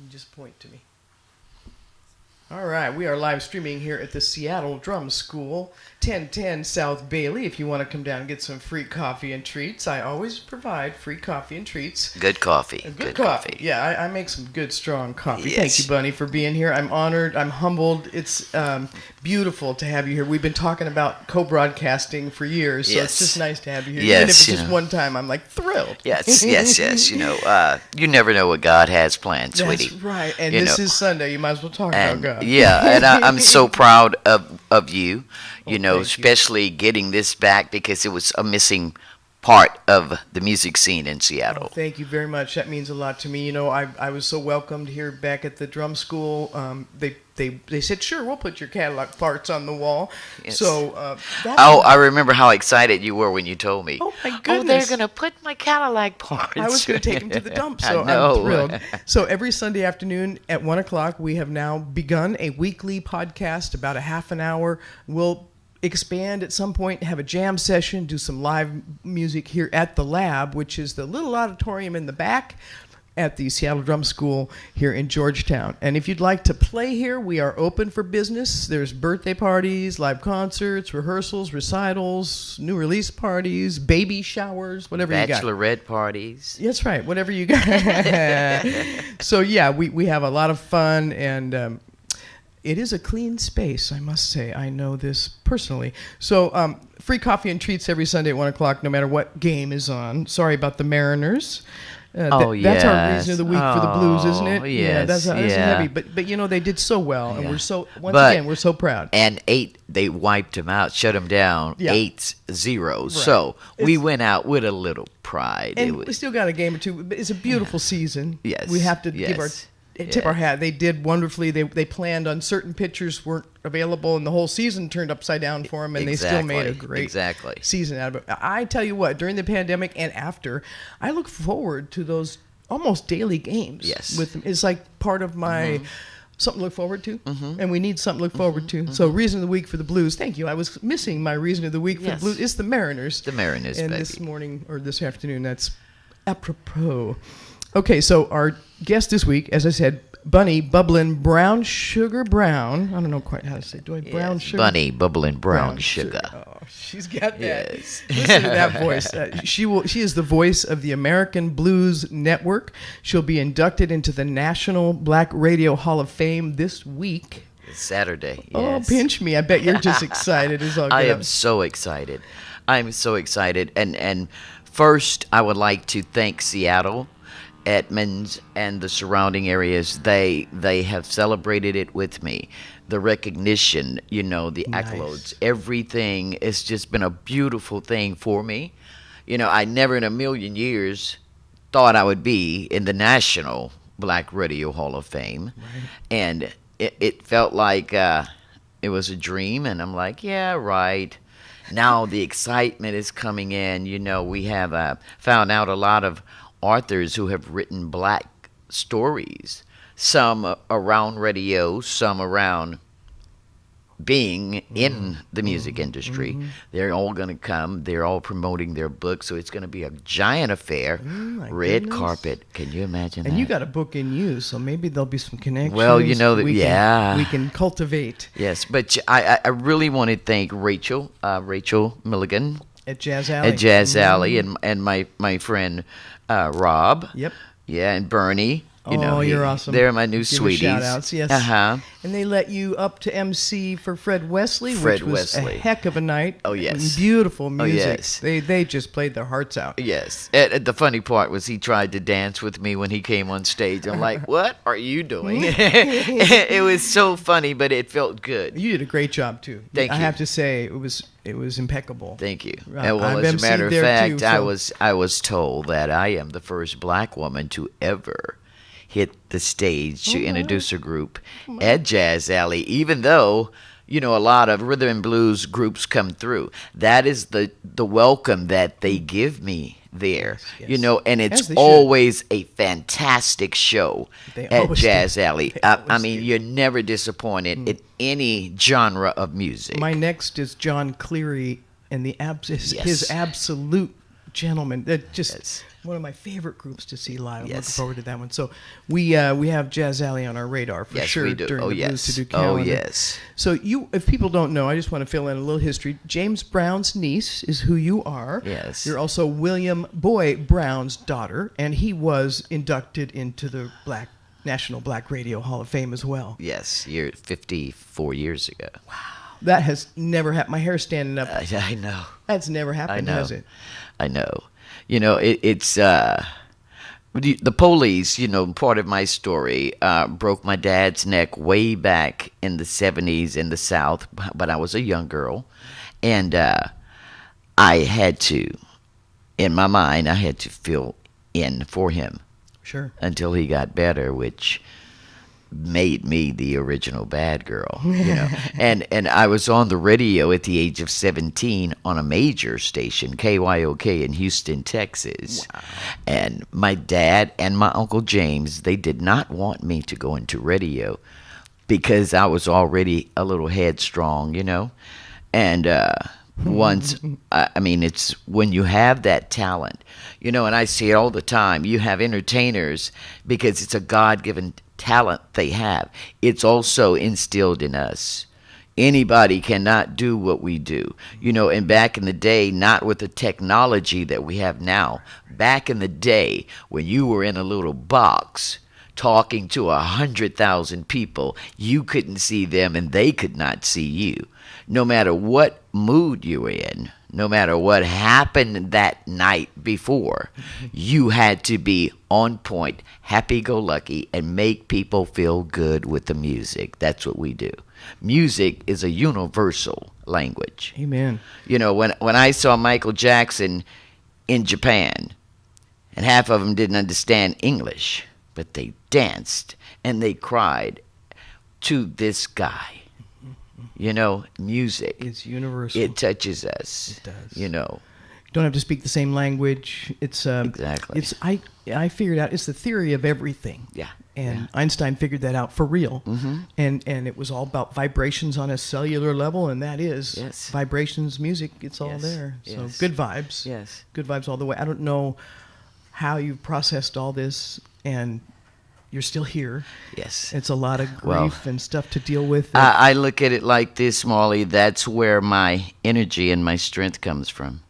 Just point to me. All right, we are live streaming here at the Seattle Drum School, 1010 South Bailey. If you want to come down and get some free coffee and treats, I always provide free coffee and treats. Good coffee. Good coffee. Yeah, I make some good, strong coffee. Yes. Thank you, Bunny, for being here. I'm honored. I'm humbled. It's beautiful to have you here. We've been talking about co-broadcasting for years, so it's just nice to have you here. Yes, even if it's just one time, I'm like thrilled. Yes. You never know what God has planned, sweetie. That's right. And this is Sunday. You might as well talk about God. Yeah, and I'm so proud of you, Thank especially getting this back because it was a missing part of the music scene in Seattle. Oh, thank you very much. That means a lot to me. I was so welcomed here back at the drum school. They said, sure, we'll put your catalog parts on the wall. Yes. So I remember how excited you were when you told me. Oh, my Oh, goodness. they're going to put my Cadillac parts. I was going to take them to the dump, so I know. I'm thrilled. So every Sunday afternoon at 1 o'clock, we have now begun a weekly podcast, about a half an hour. We'll expand at some point, have a jam session, do some live music here at the lab, which is the little auditorium in the back at the Seattle Drum School here in Georgetown. And if you'd like to play here, we are open for business. There's birthday parties, live concerts, rehearsals, recitals, new release parties, baby showers, whatever you got. Bachelorette parties. That's right, whatever you got. So yeah, we have a lot of fun, and it is a clean space, I must say. I know this personally. So free coffee and treats every Sunday at 1 o'clock, no matter what game is on. Sorry about the Mariners. That's our reason of the week for the Blues, isn't it? Yes, that's heavy. But they did so well, and we're so proud. And they wiped them out, shut them down, 8-0. Right. So we went out with a little pride. And we still got a game or two. But it's a beautiful season. Yes. We have to tip our hat. They did wonderfully. They planned on certain pitchers weren't available, and the whole season turned upside down for them, and they still made a great season out of it. I tell you what, during the pandemic and after, I look forward to those almost daily games. Yes. With them. It's like part of my something to look forward to, and we need something to look forward to. So reason of the week for the Blues. Thank you. I was missing my reason of the week for the Blues. It's the Mariners. The Mariners, and baby. this morning or this afternoon, that's apropos. Okay, so our guest this week, as I said, Bunny Bubblin Brown Sugar Brown. I don't know quite how to say it. Do I brown sugar? Bunny Bubblin Brown Sugar. Oh, she's got that. Yes. Listen to that voice. She is the voice of the American Blues Network. She'll be inducted into the National Black Radio Hall of Fame this week. It's Saturday. Yes. Oh, pinch me. I bet you're just excited as all get I am up. so excited. I'm so excited. And first, I would like to thank Seattle, Edmonds, and the surrounding areas. They have celebrated it with me. The recognition, the accolades, everything. It's just been a beautiful thing for me. I never in a million years thought I would be in the National Black Radio Hall of Fame. Right. And it felt like it was a dream, and I'm like, yeah, right. Now the excitement is coming in. We have found out a lot of authors who have written black stories, some around radio, some around being in the music industry. They're all going to come. They're all promoting their books, so it's going to be a giant affair. Red carpet. Can you imagine that? And you got a book in you, so maybe there'll be some connections. Well, we can cultivate. Yes, but I really want to thank Rachel Milligan at Jazz Alley. and my friend Rob. Yep. Yeah, and Bernie. You're awesome. They're my new sweeties. Shout-outs, yes. And they let you up to MC for Fred Wesley, which was a heck of a night. Oh, yes. Beautiful music. Oh, yes. They just played their hearts out. Yes. The funny part was he tried to dance with me when he came on stage. I'm like, what are you doing? It was so funny, but it felt good. You did a great job, too. Thank you. I have to say, it was impeccable. Thank you. Well, as a matter of fact, I was told that I am the first black woman to ever hit the stage to introduce a group at Jazz Alley, even though, a lot of rhythm and blues groups come through. That is the welcome that they give me there, yes. And it's always a fantastic show at Jazz Alley. I mean, you're never disappointed in any genre of music. My next is John Cleary and his absolute gentleman. That just One of my favorite groups to see live. I'm Yes. looking forward to that one. So we have Jazz Alley on our radar for Yes, sure we do. during Oh, the yes. Blues to Do Oh, calendar. yes. So if people don't know, I just want to fill in a little history. James Brown's niece is who you are. Yes. You're also William Boy Brown's daughter, and he was inducted into the National Black Radio Hall of Fame as well. Yes, 54 years ago. Wow. That has never happened. My hair's standing up. I know. That's never happened, I know. has it? I know. You know, it's the police, part of my story, broke my dad's neck way back in the 70s in the South, but I was a young girl. And I had to, in my mind, I had to fill in for him. Sure. Until he got better, which made me the original bad girl, and I was on the radio at the age of 17 on a major station, KYOK in Houston, Texas. Wow. And my dad and my Uncle James, they did not want me to go into radio because I was already a little headstrong, and once, I mean, it's when you have that talent, and I see it all the time. You have entertainers because it's a God-given talent they have. It's also instilled in us. Anybody cannot do what we do. And back in the day, not with the technology that we have now, back in the day when you were in a little box talking to 100,000 people, you couldn't see them and they could not see you. No matter what mood you were in, no matter what happened that night before, you had to be on point, happy-go-lucky, and make people feel good with the music. That's what we do. Music is a universal language. Amen. When I saw Michael Jackson in Japan, and half of them didn't understand English, but they danced and they cried to this guy. Music. It's universal. It touches us. It does. You don't have to speak the same language. It's exactly. It's I figured out it's the theory of everything. Yeah. And Einstein figured that out for real. Mm-hmm. And it was all about vibrations on a cellular level, and that is vibrations, music. It's all there. So good vibes. Yes. Good vibes all the way. I don't know how you've processed all this, and you're still here. Yes. It's a lot of grief and stuff to deal with. I look at it like this, Marlee. That's where my energy and my strength comes from.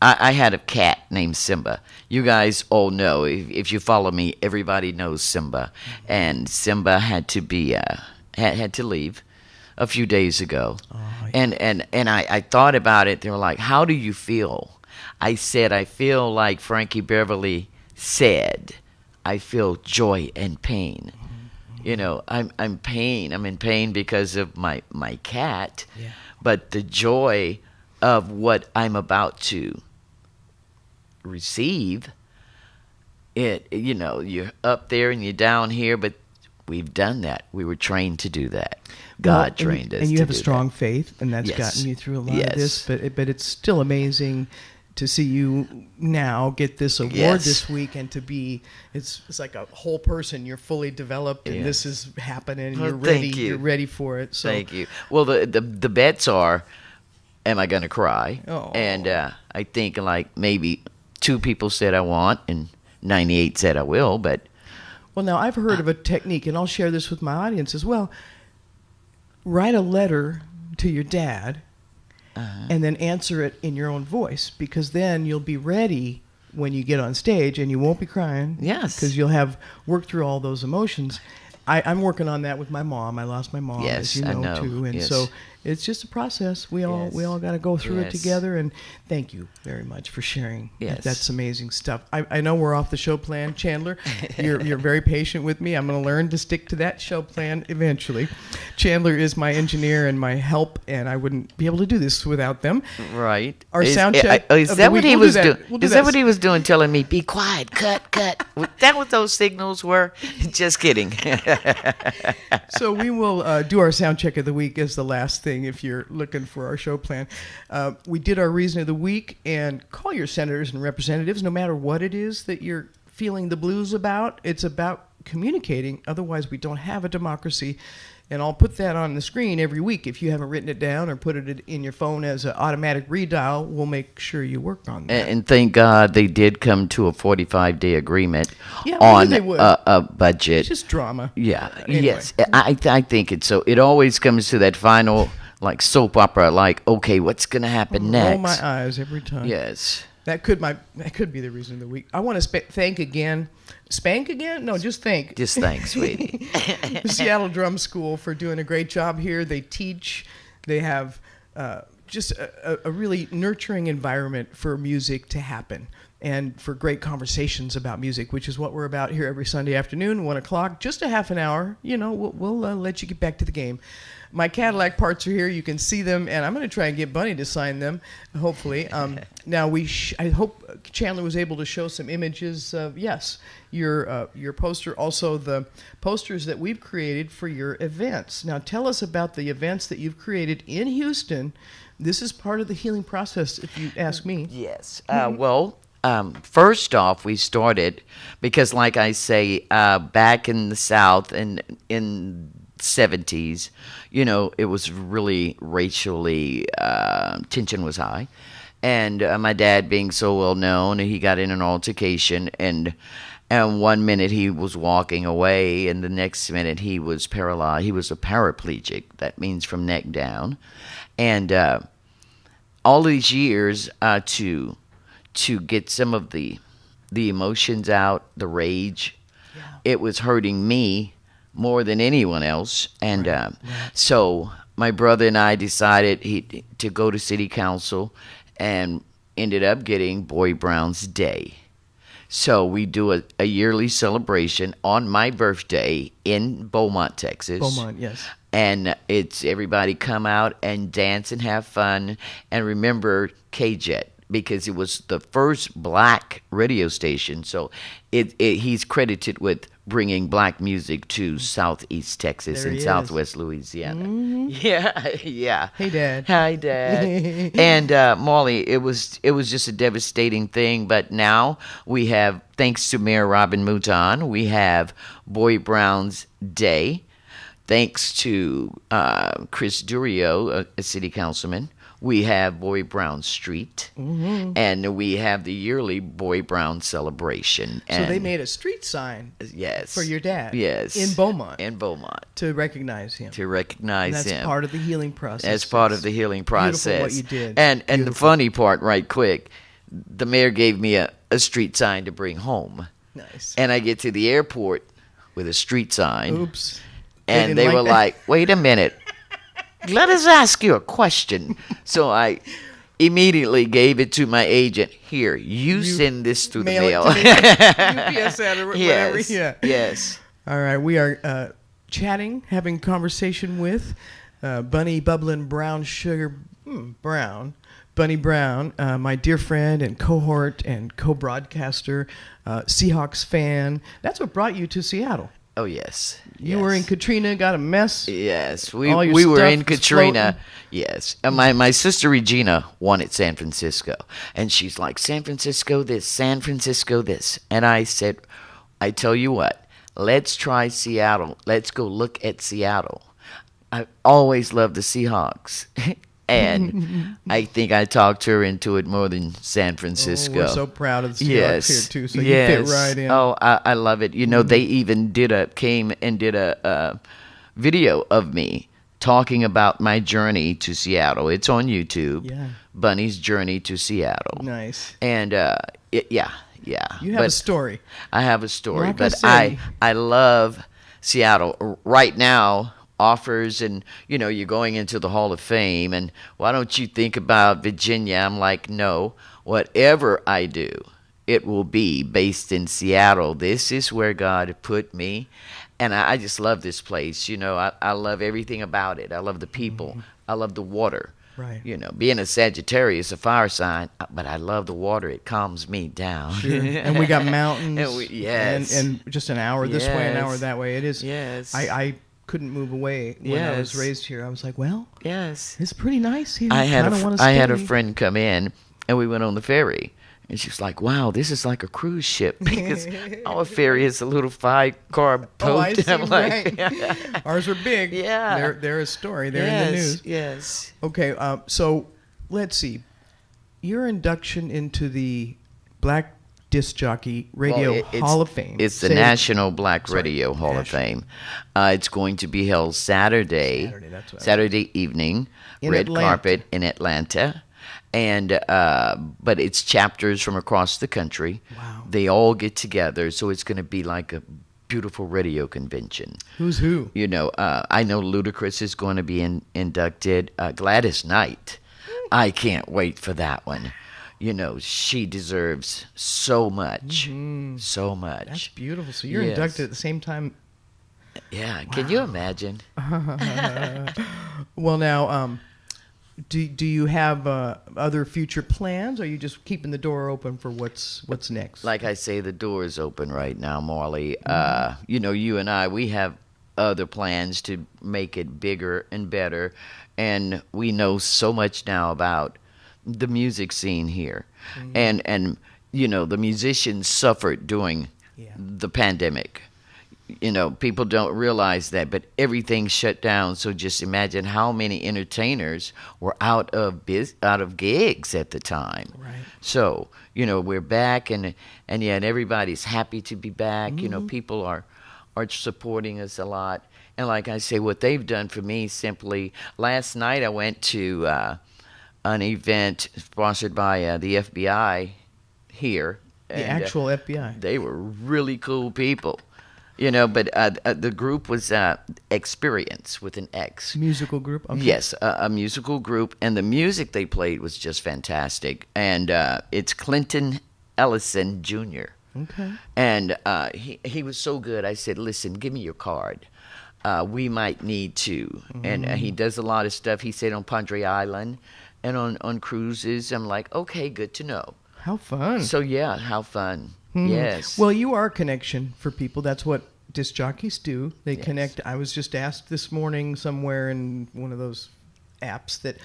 I had a cat named Simba. You guys all know, if you follow me, everybody knows Simba. And Simba had to be had to leave a few days ago. Oh, yeah. And I thought about it. They were like, how do you feel? I said, I feel like Frankie Beverly said, I feel joy and pain. I'm pain. I'm in pain because of my cat, but the joy of what I'm about to receive, you're up there and you're down here, but we've done that. We were trained to do that. God trained us. And you to have a do strong that. faith, and that's gotten you through a lot of this. But it's still amazing to see you now get this award this week, and to be it's like a whole person. You're fully developed, and this is happening. And you're ready. You're ready for it. So thank you. Well, the bets are, am I going to cry? Oh. And I think like maybe 2 people said I won't, and 98 said I will. But now I've heard of a technique, and I'll share this with my audience as well. Write a letter to your dad. And then answer it in your own voice, because then you'll be ready when you get on stage and you won't be crying. Yes. Because you'll have worked through all those emotions. I'm working on that with my mom. I lost my mom, as you know, too. And so it's just a process. We all got to go through it together. And thank you very much for sharing. Yes. That's amazing stuff. I know we're off the show plan, Chandler. You're very patient with me. I'm going to learn to stick to that show plan eventually. Chandler is my engineer and my help, and I wouldn't be able to do this without them. Right. Our sound check. Is that what he was doing? Is that what he was doing? Telling me, be quiet, cut. That what those signals were? Just kidding. So we will do our sound check of the week as the last thing if you're looking for our show plan. We did our reason of the week, and call your senators and representatives, no matter what it is that you're feeling the blues about. It's about communicating. Otherwise, we don't have a democracy. And I'll put that on the screen every week. If you haven't written it down or put it in your phone as an automatic redial, we'll make sure you work on that. And thank God they did come to a 45-day agreement Yeah, on they would. a budget. It's just drama. Yeah, Anyway. yes. I think it's so. It always comes to that final, like, soap opera, like, okay, what's going to happen next? Roll my eyes every time. Yes. That could be the reason of the week. I want to thank again. Spank again? No, just thank. Just thanks, sweetie. The Seattle Drum School for doing a great job here. They teach. They have just a really nurturing environment for music to happen and for great conversations about music, which is what we're about here every Sunday afternoon, 1 o'clock, just a half an hour. You know, we'll let you get back to the game. My Cadillac parts are here. You can see them, and I'm going to try and get Bunny to sign them, hopefully. Now, I hope Chandler was able to show some images of, yes, your poster, also the posters that we've created for your events. Now, tell us about the events that you've created in Houston. This is part of the healing process, if you ask me. Yes. First off, we started because, like I say, back in the South and in 70s, you know, it was really racially, tension was high. And my dad being so well known, he got in an altercation, and 1 minute he was walking away, and the next minute he was paralyzed. He was a paraplegic. That means from neck down. And all these years to get some of the emotions out, the rage, it was hurting me more than anyone else. And so my brother and I decided to go to city council and ended up getting Boy Brown's Day. So we do a yearly celebration on my birthday in Beaumont, Texas. Beaumont, yes. And it's everybody come out and dance and have fun and remember K-Jet, because it was the first black radio station. So he's credited with bringing black music to Southeast Texas and Southwest Louisiana. Mm-hmm. Yeah. Hey, Dad. Hi, Dad. And Marlee, it was just a devastating thing. But now we have, thanks to Mayor Robin Mouton, we have Boy Brown's Day. Thanks to Chris Durio, a city councilman, we have Boy Brown Street, and we have the yearly Boy Brown celebration. So they made a street sign for your dad in Beaumont. To recognize him. That's part of the healing process. That's part of the healing process. Beautiful what you did. And the funny part, right quick, the mayor gave me a street sign to bring home. Nice. And I get to the airport with a street sign. Oops. And they were like, wait a minute. Let us ask you a question. So I immediately gave it to my agent. Here, you send this through the mail. UPS or whatever. Yes, Yeah. yes. All right. We are chatting, having conversation with Bunny Bubblin Brown Sugar Brown. Bunny Brown, my dear friend and cohort and co-broadcaster, Seahawks fan. That's what brought you to Seattle. Oh, yes. You were in Katrina, got a mess. Yes, we were in Katrina. Yes. And my sister Regina wanted San Francisco. And she's like, San Francisco this, San Francisco this. And I said, I tell you what, let's try Seattle. Let's go look at Seattle. I always loved the Seahawks. And I think I talked her into it more than San Francisco. Oh, we're so proud of the Seahawks here, too. So you fit right in. Oh, I love it. You know, they even came and did a video of me talking about my journey to Seattle. It's on YouTube. Yeah. Bunny's Journey to Seattle. Nice. And, yeah. You have a story. I have a story. Like but I love Seattle. Right now, offers and you're going into the Hall of Fame, and why don't you think about Virginia? I'm like, no, whatever I do, it will be based in Seattle. This is where God put me, and I just love this place. I love everything about it. I love the people. I love the water. Right. Being a Sagittarius, a fire sign, but I love the water. It calms me down. Sure. And we got mountains. Yes. And just an hour this way, an hour that way. It is. Yes. I couldn't move away when I was raised here. I was like, well, yes, it's pretty nice here. I had a friend come in, and we went on the ferry, And she's like, wow, this is like a cruise ship because our ferry is a little 5-car boat. Oh, I see, I'm like, right. Ours are big. Yeah. They're a story. They're yes, in the news. Yes. Okay, so let's see. Your induction into the Black Disc Jockey Radio Hall of Fame. It's the National Black Radio Hall of Fame. It's going to be held Saturday evening, red carpet in Atlanta. And but it's chapters from across the country. Wow. They all get together, so it's going to be like a beautiful radio convention. Who's who? You know, I know Ludacris is going to be inducted. Gladys Knight. I can't wait for that one. You know, she deserves so much. Mm-hmm. So much. That's beautiful. So you're inducted at the same time. Yeah. Wow. Can you imagine? Well, now, do you have other future plans? Or are you just keeping the door open for what's next? Like I say, the door is open right now, Marlee. You know, you and I, we have other plans to make it bigger and better. And we know so much now about the music scene here. Mm-hmm. And you know, the musicians suffered during the pandemic. You know, people don't realize that, but everything shut down. So just imagine how many entertainers were out of gigs at the time. Right. So, you know, we're back, and yet everybody's happy to be back. Mm-hmm. You know, people are supporting us a lot. And like I say, what they've done for me simply, last night I went to an event sponsored by the FBI here. The actual FBI. They were really cool people. You know, but the group was Experience with an X. Musical group? Okay. Yes, a musical group. And the music they played was just fantastic. And it's Clinton Ellison Jr. Okay. And he was so good. I said, listen, give me your card. We might need to. Mm-hmm. And he does a lot of stuff. He said on Padre Island and on cruises. I'm like, okay, good to know. How fun. So, yeah, how fun. Mm-hmm. Yes. Well, you are a connection for people. That's what disc jockeys do. They connect. I was just asked this morning somewhere in one of those apps that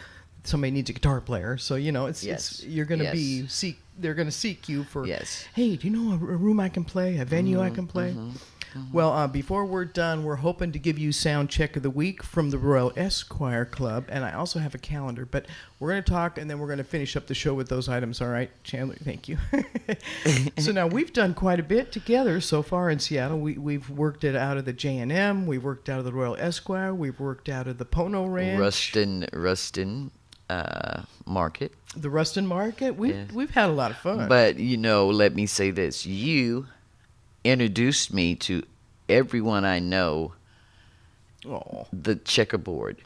somebody needs a guitar player. So, you know, it's you're going to they're going to seek you for, hey, do you know a room I can play, a venue I can play? Mm-hmm. Mm-hmm. Well, before we're done, we're hoping to give you Sound Check of the Week from the Royal Esquire Club, and I also have a calendar, but we're going to talk, and then we're going to finish up the show with those items, all right? Chandler, thank you. So now we've done quite a bit together so far in Seattle. We've worked it out of the J&M, we've worked out of the Royal Esquire, we've worked out of the Pono Ranch. Ruston Market. The Ruston Market. We've had a lot of fun. But, you know, let me say this. You introduced me to everyone I know. The checkerboard.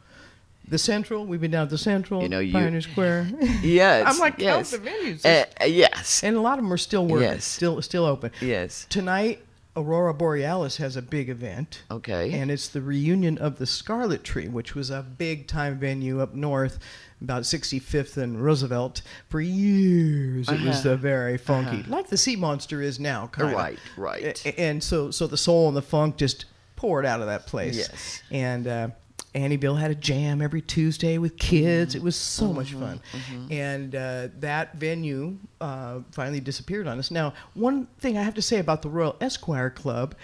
The Central. We've been down at the Central, you know, Pioneer Square. Yes. I'm like, count the venues. Yes. And a lot of them are still working, still open. Yes. Tonight, Aurora Borealis has a big event. Okay. And it's the reunion of the Scarlet Tree, which was a big-time venue up north, about 65th and Roosevelt. For years, it was very funky, like the Sea Monster is now, kind of. Right. And so the soul and the funk just poured out of that place. Yes. And Annieville had a jam every Tuesday with kids. It was so much fun. Mm-hmm. And that venue finally disappeared on us. Now, one thing I have to say about the Royal Esquire Club,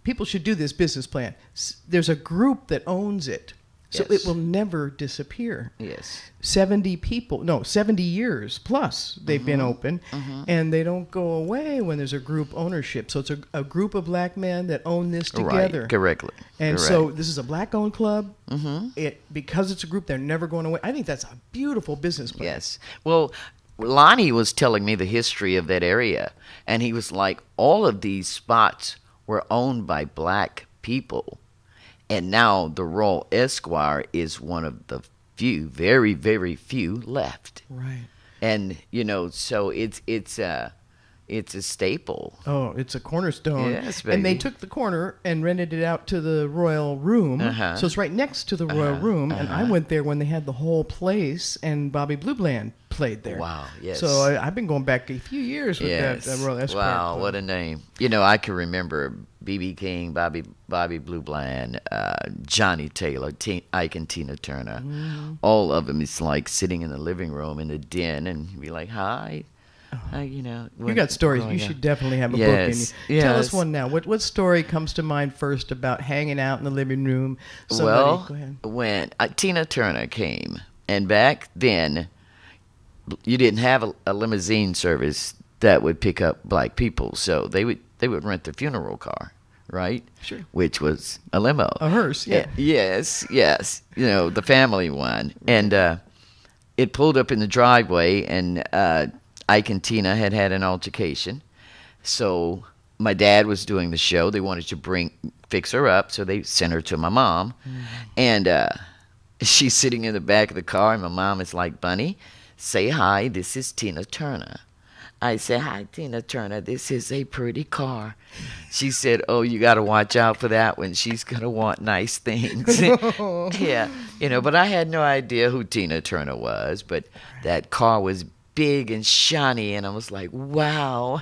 people should do this business plan. There's a group that owns it. So it will never disappear. Yes. 70 years plus they've been open, and they don't go away when there's a group ownership. So it's a group of black men that own this together. Right, correctly. And so this is a black-owned club. Mm-hmm. Because it's a group, they're never going away. I think that's a beautiful business plan. Yes. Well, Lonnie was telling me the history of that area, and he was like, all of these spots were owned by black people. And now the Royal Esquire is one of the few, very, very few left. Right. And, you know, so it's a staple. Oh, it's a cornerstone. Yes, baby. And they took the corner and rented it out to the Royal Room. So it's right next to the Royal Room. And I went there when they had the whole place, and Bobby Blue Bland played there. Wow, yes. So I've been going back a few years with that Royal Esquire Wow, Club. what a name. You know, I can remember B.B. King, Bobby Blue Bland, Johnny Taylor, Ike and Tina Turner. Mm-hmm. All of them, it's like sitting in the living room in the den and be like, hi. You You got stories. You should definitely have a book in you. Yes. Tell us one now. What story comes to mind first about hanging out in the living room? Go ahead. When Tina Turner came, and back then, you didn't have a limousine service that would pick up black people, so they would rent the funeral car, right? Sure. Which was a limo, a hearse. Yeah. Yes. The family one, and it pulled up in the driveway, and Ike and Tina had an altercation. So my dad was doing the show. They wanted to fix her up, so they sent her to my mom. And she's sitting in the back of the car, and my mom is like, "Bunny, say hi, this is Tina Turner." I said, "Hi, Tina Turner, this is a pretty car." She said, "Oh, you got to watch out for that one. She's going to want nice things." Yeah, but I had no idea who Tina Turner was, but that car was big and shiny, and I was like, wow.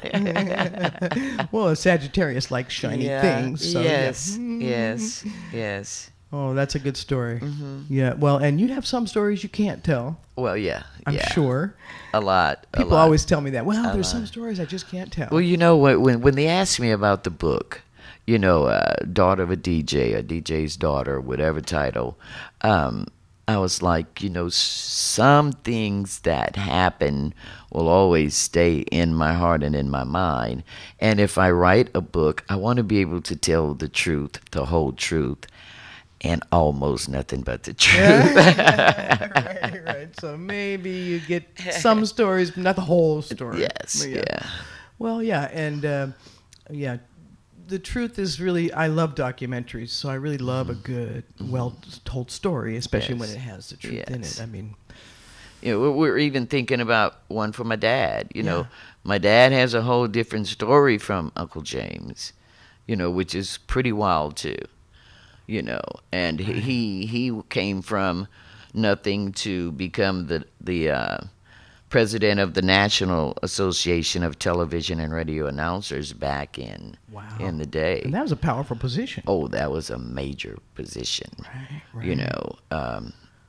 Well, a Sagittarius likes shiny things. So yes. Oh, that's a good story. Yeah, well, and you have some stories you can't tell. Well, yeah. I'm sure. A lot. People always tell me that. Well, there's some stories I just can't tell. Well, when they asked me about the book, daughter of a DJ, a DJ's daughter, whatever title, I was like, some things that happen will always stay in my heart and in my mind. And if I write a book, I want to be able to tell the truth, the whole truth, and almost nothing but the truth. Right. So maybe you get some stories, but not the whole story. Yes, yeah. Well, yeah, and the truth is really, I love documentaries, so I really love a good, well-told story, especially when it has the truth in it. I mean, we're even thinking about one for my dad. My dad has a whole different story from Uncle James, which is pretty wild too. And he came from nothing to become the president of the National Association of Television and Radio Announcers back in the day. And that was a powerful position. Oh, that was a major position. Right.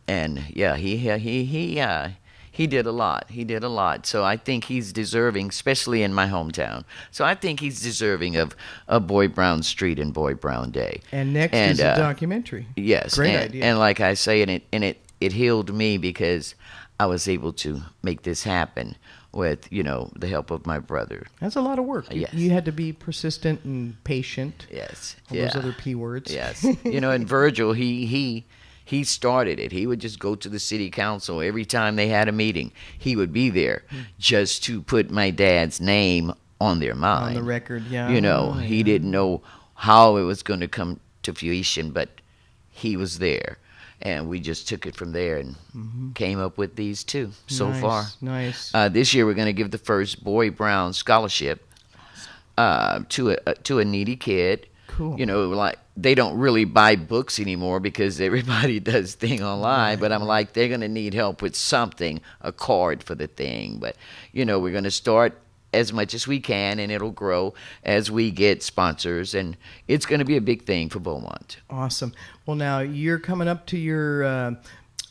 And yeah, he did a lot. He did a lot. So I think he's deserving, especially in my hometown. So I think he's deserving of a Boy Brown Street and Boy Brown Day. And next is a documentary. Yes. Great idea. And like I say, it healed me because I was able to make this happen with, the help of my brother. That's a lot of work. Yes. You had to be persistent and patient. Yes. All those other P words. Yes. And Virgil, he started it. He would just go to the city council every time they had a meeting. He would be there just to put my dad's name on their mind. On the record, yeah. He didn't know how it was going to come to fruition, but he was there. And we just took it from there and came up with these two so far. Nice. This year we're going to give the first Boy Brown scholarship to a needy kid. Cool. Like they don't really buy books anymore because everybody does thing online. But I'm like, they're going to need help with something, a card for the thing. But, we're going to start as much as we can, and it'll grow as we get sponsors, and it's going to be a big thing for Beaumont. Awesome. Well, now you're coming up to your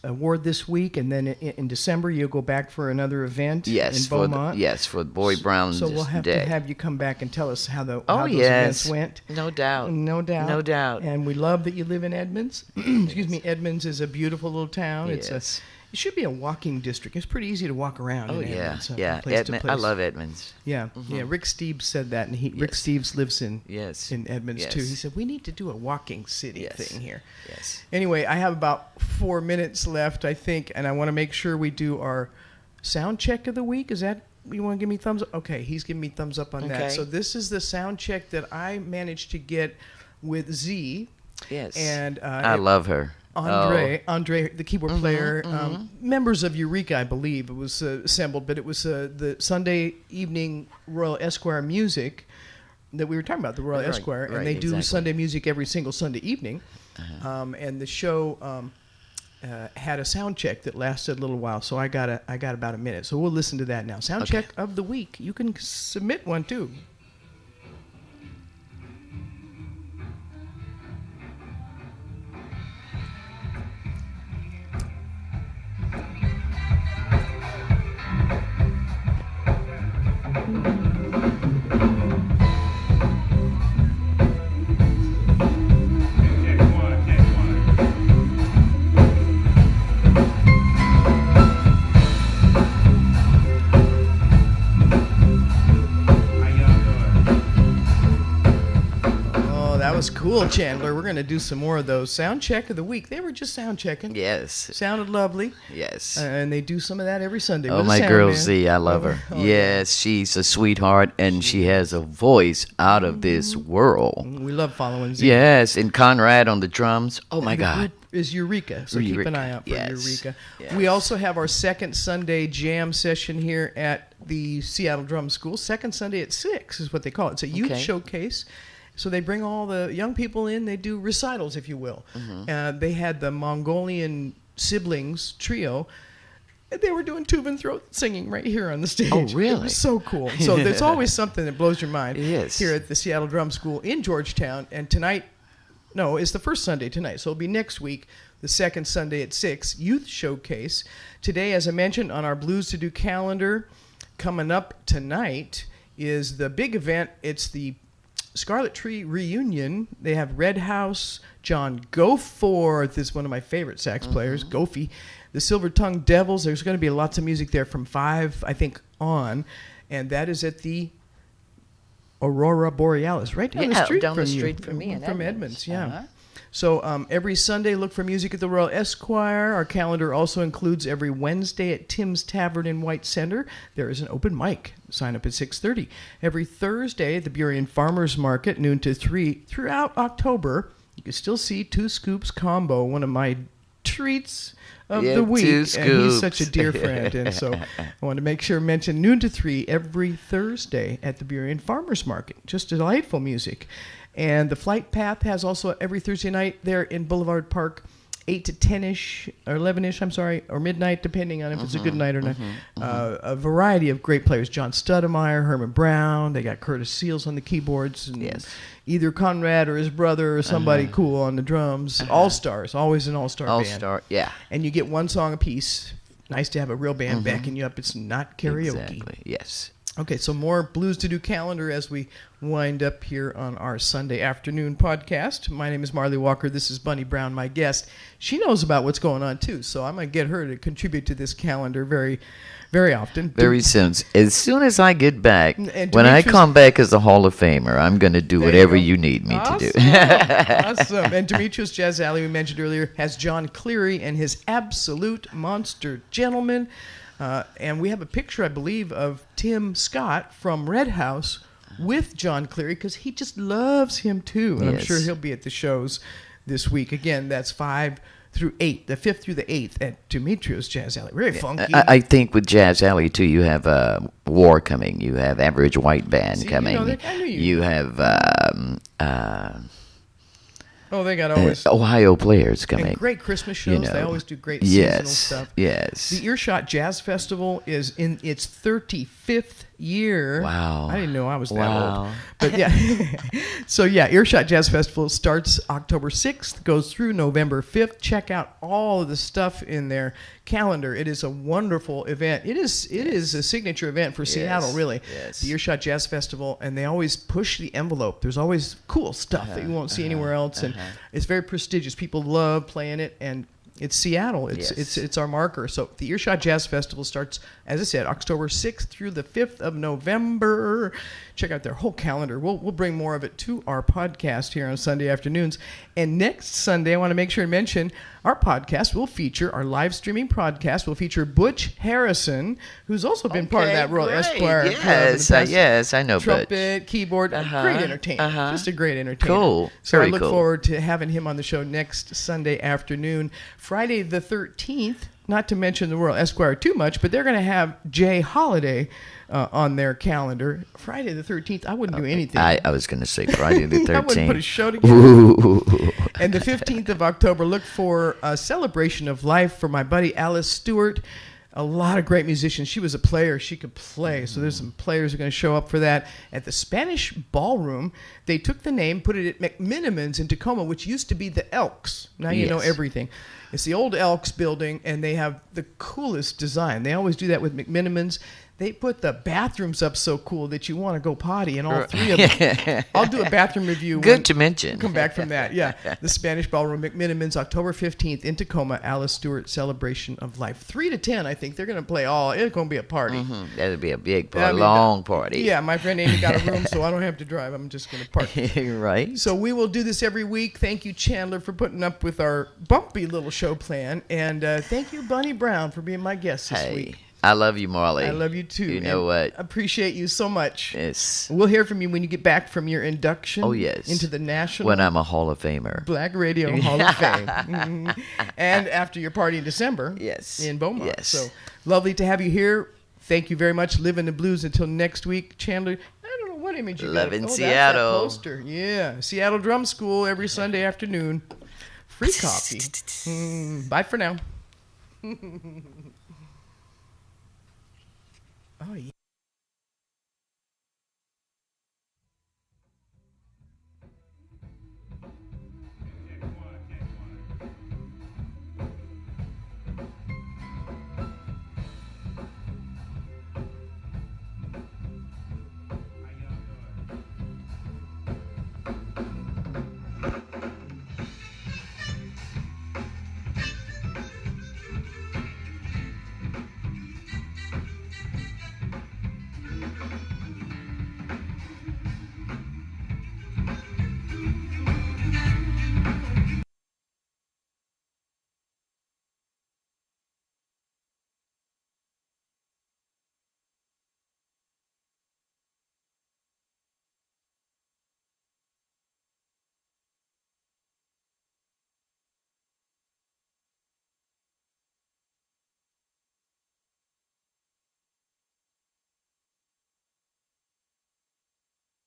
award this week, and then in December you'll go back for another event in Beaumont. For Boy Brown's Day. So we'll have to have you come back and tell us how those events went. No doubt. And we love that you live in Edmonds. Excuse me. Edmonds is a beautiful little town. Yes. It should be a walking district. It's pretty easy to walk around in Edmonds. Place to place. I love Edmonds. Yeah, yeah. Rick Steves said that, and Rick Steves lives in Edmonds too. He said we need to do a walking city thing here. Yes. Anyway, I have about 4 minutes left, I think, and I want to make sure we do our sound check of the week. Is that you want to give me thumbs up? Okay, he's giving me thumbs up on that. So this is the sound check that I managed to get with Z. Yes. And I love her. Andre, the keyboard player, members of Eureka, I believe, it was assembled, but it was the Sunday evening Royal Esquire music that we were talking about, the Royal Esquire, and they do Sunday music every single Sunday evening, and the show had a sound check that lasted a little while, so I got about a minute, so we'll listen to that now. Sound check of the week. You can submit one too. Cool, Chandler. We're going to do some more of those. Sound check of the week. They were just sound checking. Yes. Sounded lovely. Yes. And they do some of that every Sunday. Oh, with a my sound girl man. Z, I love her. Oh, yes, she's a sweetheart, and she has a voice out of this world. We love following Z. Yes, and Conrad on the drums. Oh, my The God. group is Eureka, so keep an Eureka, eye out for yes, Eureka. yes. We also have our second Sunday jam session here at the Seattle Drum School. Second Sunday at 6 is what they call it. It's a youth Okay. showcase. So they bring all the young people in. They do recitals, if you will. They had the Mongolian siblings trio. They were doing tube and throat singing right here on the stage. Oh, really? It was so cool. So there's always something that blows your mind Yes. here at the Seattle Drum School in Georgetown. And tonight, no, it's the first Sunday tonight. So it'll be next week, the second Sunday at 6, Youth Showcase. Today, as I mentioned, on our Blues to Do calendar, coming up tonight is the big event. It's the Scarlet Tree Reunion. They have Red House, John Goforth is one of my favorite sax players, Goofy. The Silver Tongue Devils. There's going to be lots of music there from 5, I think, on. And that is at the Aurora Borealis, right down the street down from the you. street from me in From Edmonds. Edmonds, yeah. Uh-huh. So every Sunday, look for music at the Royal Esquire. Our calendar also includes every Wednesday at Tim's Tavern in White Center. There is an open mic. Sign up at 6:30. Every Thursday at the Burien Farmers Market, noon to 3. Throughout October, you can still see Two Scoops Combo, one of my treats of the week. Two And he's Scoops. such a dear friend. And so I want to make sure to mention noon to 3 every Thursday at the Burien Farmers Market. Just delightful music. And the Flight Path has also every Thursday night there in Boulevard Park, 8 to 10-ish, or 11-ish, I'm sorry, or midnight, depending on if it's a good night or not. A variety of great players. John Studemeyer, Herman Brown. They got Curtis Seals on the keyboards. And Yes. either Conrad or his brother or somebody cool on the drums. All-stars, always an all-star band. All-star, yeah. And you get one song apiece. Nice to have a real band backing you up. It's not karaoke. Exactly, yes. Okay, so more Blues to Do calendar as we wind up here on our Sunday afternoon podcast. My name is Marlee Walker. This is Bunny Brown, my guest. She knows about what's going on, too, so I'm going to get her to contribute to this calendar very, very often. Very soon. As soon as I get back, And when I Demetrius- come back as a Hall of Famer, I'm going to do There whatever you go. you need me to do. Awesome. And Demetrius Jazz Alley, we mentioned earlier, has John Cleary and his Absolute Monster Gentleman. And we have a picture, I believe, of Tim Scott from Red House with John Cleary because he just loves him too. And I'm Yes. sure he'll be at the shows this week. Again, that's 5 through 8, the 5th through the 8th at Demetrius Jazz Alley. Very funky. I think with Jazz Alley, too, you have War coming. You have Average White Band See, you coming. know that- I knew you- You have Oh, they got always Ohio Players coming. and great Christmas shows. You know. They always do great seasonal Yes, stuff. yes. The Earshot Jazz Festival is in its 35th year. Wow. I didn't know I was that Wow. old. But yeah. So yeah, Earshot Jazz Festival starts October 6th, goes through November 5th. Check out all of the stuff in their calendar. It is a wonderful event. It is a signature event for Seattle, really. Yes. The Earshot Jazz Festival, and they always push the envelope. There's always cool stuff that you won't see anywhere else, and it's very prestigious. People love playing it, and it's Seattle. It's our marker. So the Earshot Jazz Festival starts, as I said, October 6th through the 5th of November. Check out their whole calendar. We'll bring more of it to our podcast here on Sunday afternoons. And next Sunday, I want to make sure to mention our podcast will feature, our live streaming podcast will feature Butch Harrison, who's also been part of that Royal great. Esquire. club in the Yes, past. yes, I know Butch. Trumpet, keyboard, great entertainer. Just a great entertainer. Cool. So Very I look cool. forward to having him on the show next Sunday afternoon. Friday the 13th, not to mention the Royal Esquire too much, but they're going to have Jay Holiday on their calendar. Friday the 13th, I wouldn't do anything. I was going to say Friday the 13th. I wouldn't put a show together. Ooh. And the 15th of October, look for a celebration of life for my buddy Alice Stewart. A lot of great musicians. She was a player. She could play. So there's some players who are going to show up for that. At the Spanish Ballroom, they took the name, put it at McMinimans in Tacoma, which used to be the Elks. Now you know Yes. everything. It's the old Elks building, and they have the coolest design. They always do that with McMinimans. They put the bathrooms up so cool that you want to go potty in all three of them. I'll do a bathroom review. Good to mention. Come back from that. Yeah. The Spanish Ballroom, McMinimans, October 15th in Tacoma, Alice Stewart Celebration of Life. 3 to 10, I think. They're going to play all. It's going to be a party. Mm-hmm. That'll be a big party, long party. Yeah, my friend Amy got a room, so I don't have to drive. I'm just going to park. Right. So we will do this every week. Thank you, Chandler, for putting up with our bumpy little show plan. And thank you, Bunny Brown, for being my guest this week. I love you, Marlee. I love you too. You know what? Appreciate you so much. Yes. We'll hear from you when you get back from your induction. Oh, yes. Into the National. When I'm a Hall of Famer. Black Radio Hall of Fame. And after your party in December. Yes. In Beaumont. Yes. So lovely to have you here. Thank you very much. Live in the Blues until next week. Chandler, I don't know what image you got. Love in That's Seattle. that poster. Yeah. Seattle Drum School every Sunday afternoon. Free coffee. Bye for now. Oh, yeah.